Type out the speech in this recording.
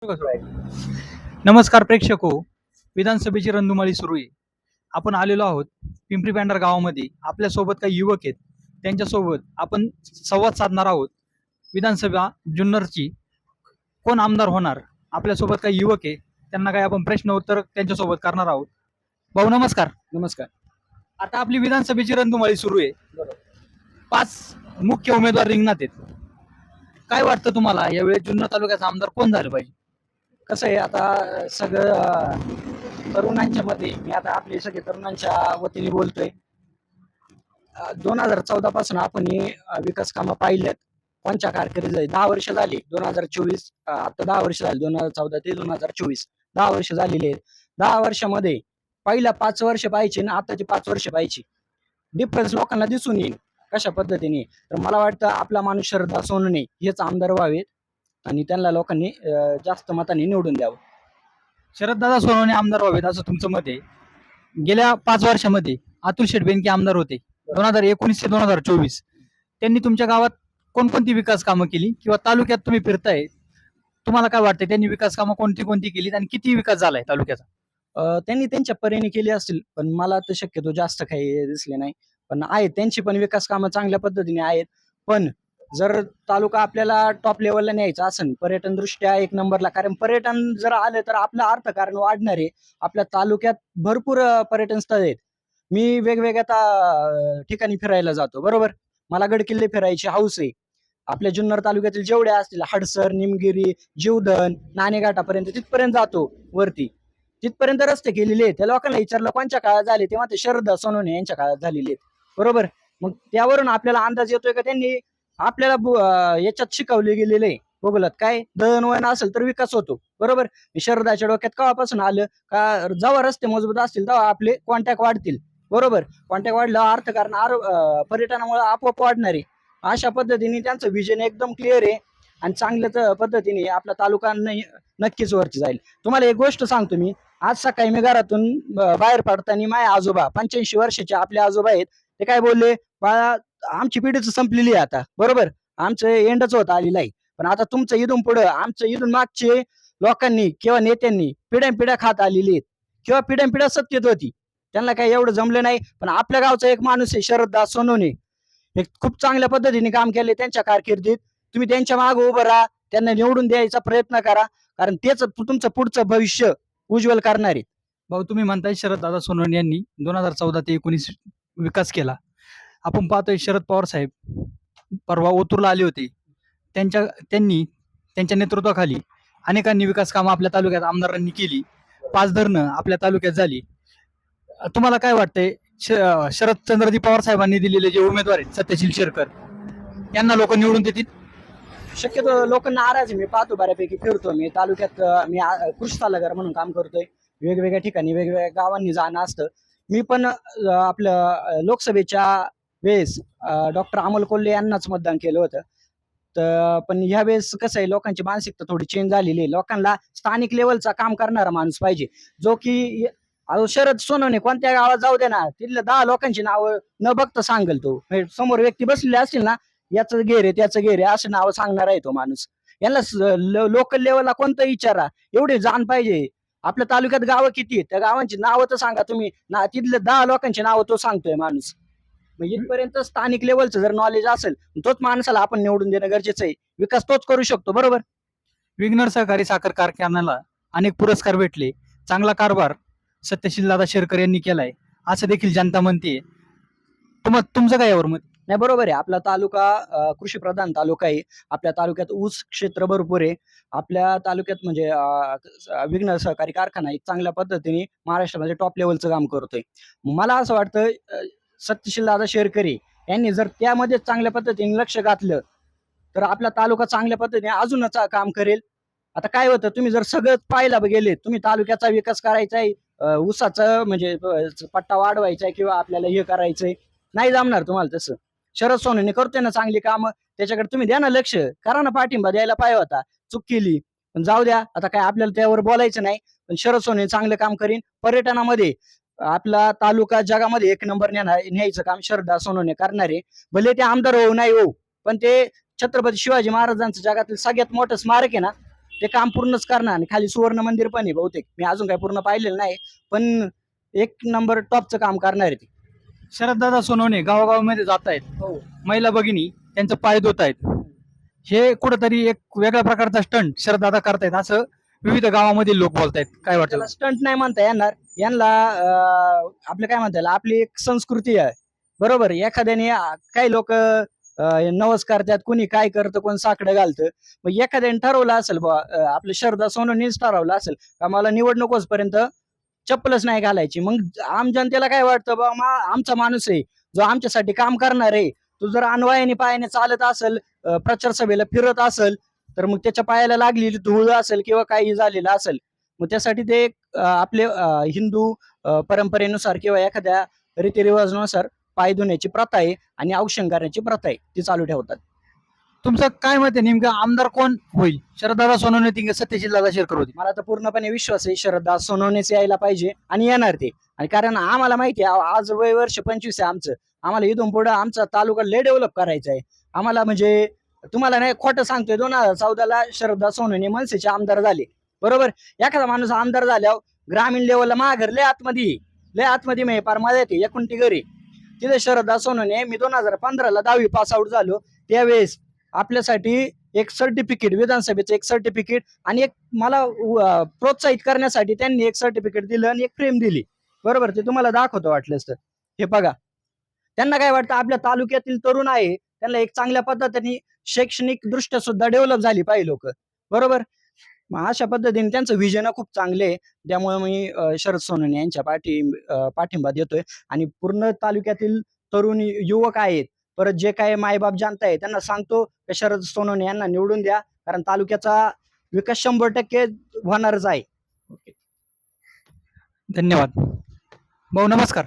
नमस्कार प्रेक्षक हो. विधानसभेची रणधुमाळी सुरू आहे. आपण आलेलो आहोत पिंपरी पॅन्डर गावामध्ये. आपल्यासोबत काही युवक आहेत, त्यांच्यासोबत आपण संवाद साधणार आहोत. विधानसभा जुन्नरची कोण आमदार होणार, आपल्यासोबत काही युवक आहे, त्यांना काही आपण प्रश्न उत्तर त्यांच्यासोबत करणार आहोत. भाऊ नमस्कार. नमस्कार. आता आपली विधानसभेची रणधुमाळी सुरू आहे. 5 मुख्य उमेदवार रिंगणात आहेत. काय वाटतं तुम्हाला यावेळी जुन्नर तालुक्याचा आमदार कोण झालं पाहिजे? कसं आहे आता सगळं तरुणांच्या मध्ये मी आता आपले सगळे तरुणांच्या वतीने बोलतोय. 2014 पासून आपण हे विकास कामं पाहिल्यात. कोणच्या कारकिर्दीत 10 वर्ष झाली. 2024 आता 10 वर्ष झाली. 2014 ते 2024 10 वर्ष झालेली आहेत. 10 वर्षामध्ये पहिला 5 वर्ष पाहिजे आणि आताची 5 वर्ष पाहिजे. डिफरन्स लोकांना दिसून येईल कशा पद्धतीने. तर मला वाटतं आपला माणूस शरद सोनवणे हेच आमदार व्हावेत आणि त्यांना लोकांनी जास्त मतांनी निवडून द्यावं. शरददादा सोनवणे आमदार व्हावेत असं तुमचं मत आहे. गेल्या 5 वर्षामध्ये अतुल शेठ बेनके आमदार होते 2019 ते 2024. त्यांनी तुमच्या गावात कोणकोणती विकास कामं केली किंवा तालुक्यात तुम्ही फिरताय, तुम्हाला काय वाटतं त्यांनी विकास कामं कोणती कोणती केली आणि किती विकास झालाय तालुक्याचा? त्यांनी त्यांच्या परीने केली असतील, पण मला तर शक्यतो जास्त काही दिसले नाही. पण आहेत त्यांची पण विकास कामं चांगल्या पद्धतीने आहेत. पण जर तालुका आपल्याला टॉप लेवलला न्यायचा असेल पर्यटन दृष्ट्या एक नंबरला, कारण पर्यटन जर आलं तर आपलं अर्थकारण वाढणार आहे. आपल्या तालुक्यात भरपूर पर्यटन स्थळ आहेत. मी वेगवेगळ्या ठिकाणी फिरायला जातो, बरोबर. मला गडकिल्ले फिरायची हौस आहे. आपल्या जुन्नर तालुक्यातील जेवढे असतील हडसर, निमगिरी, जीवधन, नाणेघाटापर्यंत तिथपर्यंत जातो वरती. तिथपर्यंत रस्ते केलेले आहेत. त्या लोकांना विचारलं कोणच्या काळात झाले, तेव्हा ते शरद सोनवणे यांच्या काळात झालेले आहेत, बरोबर. मग त्यावरून आपल्याला अंदाज येतोय का त्यांनी आपल्याला याच्यात शिकवले गेलेले आहे भूगोलात काय दळणवळण असेल तर विकास होतो, बरोबर. शरदाच्या डोक्यात केव्हापासून आलं का जेव्हा रस्ते मजबूत असतील तेव्हा आपले कॉन्टॅक्ट वाढतील, बरोबर. कॉन्टॅक्ट वाढलं अर्थकारण पर्यटनामुळे आपोआप वाढणार आहे. अशा पद्धतीने त्यांचं विजन एकदम क्लिअर आहे आणि चांगल्या पद्धतीने आपला तालुका नक्कीच वरती जाईल. तुम्हाला एक गोष्ट सांगतो मी. आज सकाळी मी घरातून बाहेर पडताना माझे आजोबा 85 वर्षाचे आपले आजोबा आहेत. ते काय बोलले, बाळा आमची पिढीच संपलेली आहे आता, बरोबर. आमचं एंडच होत आलेलं आहे. पण आता तुमचं इथून पुढं आमचं इथून मागचे लोकांनी किंवा नेत्यांनी पिढ्यान खात आलेली आहेत किंवा पिढ्यान सत्तेत होती, त्यांना काही एवढं जमलं नाही. पण आपल्या गावचा एक माणूस आहे शरददास सोनवणे, हे खूप चांगल्या पद्धतीने काम केले त्यांच्या कारकिर्दीत. तुम्ही त्यांच्या मागे उभं राहा, त्यांना निवडून द्यायचा प्रयत्न करा, कारण तेच तुमचं पुढचं भविष्य उज्ज्वल करणार आहे. भाऊ तुम्ही म्हणताय शरददादा सोनवणे यांनी 2014 ते 19 विकास केला. आपण पाहतोय शरद पवार साहेब परवा ओतूरला आले होते. त्यांनी त्यांच्या नेतृत्वाखाली अनेकांनी विकास कामं आपल्या तालुक्यात आमदारांनी केली. 5 धरणं आपल्या तालुक्यात झाली. तुम्हाला काय वाटतंय शरदचंद्रजी पवार साहेबांनी दिलेले जे उमेदवार आहेत सत्यशील शेरकर यांना लोक निवडून देतील? शक्यतो लोक नाराज आहे. मी पाहतो बऱ्यापैकी फिरतो मी तालुक्यात. मी कृषी सल्लागार म्हणून काम करतोय. वेगवेगळ्या ठिकाणी वेगवेगळ्या गावांनी जाणं असतं. मी पण आपलं लोकसभेच्या वेळेस डॉक्टर अमोल कोल्हे यांनाच मतदान केलं होतं. तर पण ह्या वेळेस कसं आहे, लोकांची मानसिकता थोडी चेंज झालेली आहे. लोकांना स्थानिक लेवलचा काम करणारा माणूस पाहिजे, जो की शरद सोनवणे कोणत्या गावात जाऊ दे ना, तिथल्या 10 लोकांची नावं न बघता सांगेल तो. म्हणजे समोर व्यक्ती बसलेले असतील ना, याचं घे रे त्याचं घे रे असं नाव सांगणार आहे तो माणूस. यांना लोकल लेवलला कोणतं विचारा, एवढे जाण पाहिजे. आपल्या तालुक्यात गावं किती आहेत, त्या गावांची नावं तर सांगा तुम्ही ना. तिथल्या 10 लोकांची नावं तो सांगतोय माणूस. मग इथपर्यंत स्थानिक लेवलचं जर नॉलेज असेल, तोच माणसाला आपण निवडून देणं गरजेचं आहे. विकास तोच करू शकतो, बरोबर. विघ्नर सहकारी साखर कारखान्याला अनेक पुरस्कार भेटले. चांगला कारभार सत्यशील दादा शेरकर यांनी केलाय असं देखील जनता म्हणते. तुमचं काय यावर मत? नाही, बरोबर आहे. आपला तालुका कृषी प्रधान तालुका आहे. आपल्या तालुक्यात ऊस क्षेत्र भरपूर आहे. आपल्या तालुक्यात म्हणजे विघ्नर सहकारी कारखाना एक चांगल्या पद्धतीने महाराष्ट्रामध्ये टॉप लेवलचं काम करतोय. मला असं वाटतं सत्यशील दादा शेरकरी यांनी जर त्यामध्ये चांगल्या पद्धतीने लक्ष घातलं तर आपला तालुका चांगल्या पद्धतीने अजूनच काम करेल. आता काय होतं, तुम्ही जर सगळं पाहायला गेले, तुम्ही तालुक्याचा विकास करायचा आहे, ऊसाचा म्हणजे पट्टा वाढवायचा आहे किंवा आपल्याला हे करायचंय, नाही जमणार तुम्हाला तसं. शरद सोनवणे करतोय ना चांगली कामं, त्याच्याकडे तुम्ही द्या ना लक्ष, करा ना, पाठिंबा द्यायला पाहिजे होता. चूक केली पण जाऊ द्या, आता काय आपल्याला त्यावर बोलायचं नाही. पण शरद सोनवणे चांगलं काम करीन. पर्यटनामध्ये आपला तालुका जगामध्ये एक नंबर न्यायचं काम शरद सोनवणे करणार आहे. भले ते आमदार होऊ नाही होऊ, पण ते छत्रपती शिवाजी महाराजांचं जगातील सगळ्यात मोठं स्मारक आहे ना, ते काम पूर्णच करणार. आणि खाली सुवर्ण मंदिर पण आहे बहुतेक, मी अजून काही पूर्ण पाहिलेलं नाही, पण एक नंबर टॉपचं काम करणार आहे ते. शरददादा सोनवणे गावागावामध्ये जात आहेत, हो. महिला भगिनी त्यांचं पाय धुत आहेत. हे कुठंतरी एक वेगळ्या प्रकारचा स्टंट शरददादा करतायत असं विविध गावामधील लोक बोलतायत. काय वाटतं? त्याला स्टंट नाही म्हणता येणार यांना. आपलं काय म्हणता येईल, आपली एक संस्कृती आहे बरोबर. एखाद्याने काही लोक नवस करतात, कुणी काय करतं, कोण साकडं घालतं. मग एखाद्याने ठरवलं असेल बा, आपलं शरदा सोनवणेच ठरवलं असेल का मला निवडणूक पर्यंत चप्पलच नाही घालायची. मग आम जनतेला काय वाटतं बा, आमचा माणूस आहे जो आमच्यासाठी काम करणार आहे, तो जर अनवायाने पायाने चालत असेल, प्रचार सभेला फिरत असेल, तर मग त्याच्या पायाला लागलेली धूळ असेल किंवा काही झालेलं असेल, मग त्यासाठी ते आपले हिंदू परंपरेनुसार किंवा एखाद्या रीतिरिवाजानुसार पाय धुण्याची प्रथा आहे आणि औक्षण करण्याची प्रथा आहे, ती चालू ठेवतात. तुमचं काय मत आहे, नेमकं आमदार कोण होईल? शरददादा सोनवणे की सत्यशील दादा शेरकर होतील? मला तर पूर्णपणे विश्वास आहे शरददा सोनवणेच यायला पाहिजे आणि येणार ते. आणि कारण आम्हाला माहिती आहे, आज वय वर्ष 25 आहे आमचं. आम्हाला इथून पुढे आमचा तालुका लय डेव्हलप करायचा आहे आम्हाला. म्हणजे तुम्हाला नाही खोटं सांगतोय, 2014ला शरददा सोनवणे मनसेचे आमदार झाले बरोबर. एखादा माणूस आमदार झाल्यावर ग्रामीण लेवलला महागर लय आतमध्ये आहे. लय आतमध्ये म्हणजे पार माझ्या येते एकुणती घरी. तिथे शरददा सोनवणे, मी 2015ला 10वी पास आउट झालो त्यावेळेस आपल्यासाठी एक सर्टिफिकेट, विधानसभेचं एक सर्टिफिकेट आणि एक मला प्रोत्साहित करण्यासाठी त्यांनी एक सर्टिफिकेट दिलं आणि एक फ्रेम दिली बरोबर. ते तुम्हाला दाखवतो वाटलंच तर. हे बघा, त्यांना काय वाटतं आपल्या तालुक्यातील तरुण आहे, त्यांना एक चांगल्या पद्धतीने शैक्षणिक दृष्ट्या सुद्धा डेव्हलप झाली पाहिजे लोक बरोबर. मग अशा पद्धतीने त्यांचं विजन खूप चांगले आहे. त्यामुळे मी शरद सोनवणे यांच्या पाठिंबा देतोय. आणि पूर्ण तालुक्यातील तरुण युवक आहेत, परत जे काय मायबाप जनता आहे, त्यांना सांगतो की शरद सोनवणे यांना निवडून द्या, कारण तालुक्याचा विकास 100% होणारच आहे. धन्यवाद भाऊ, नमस्कार.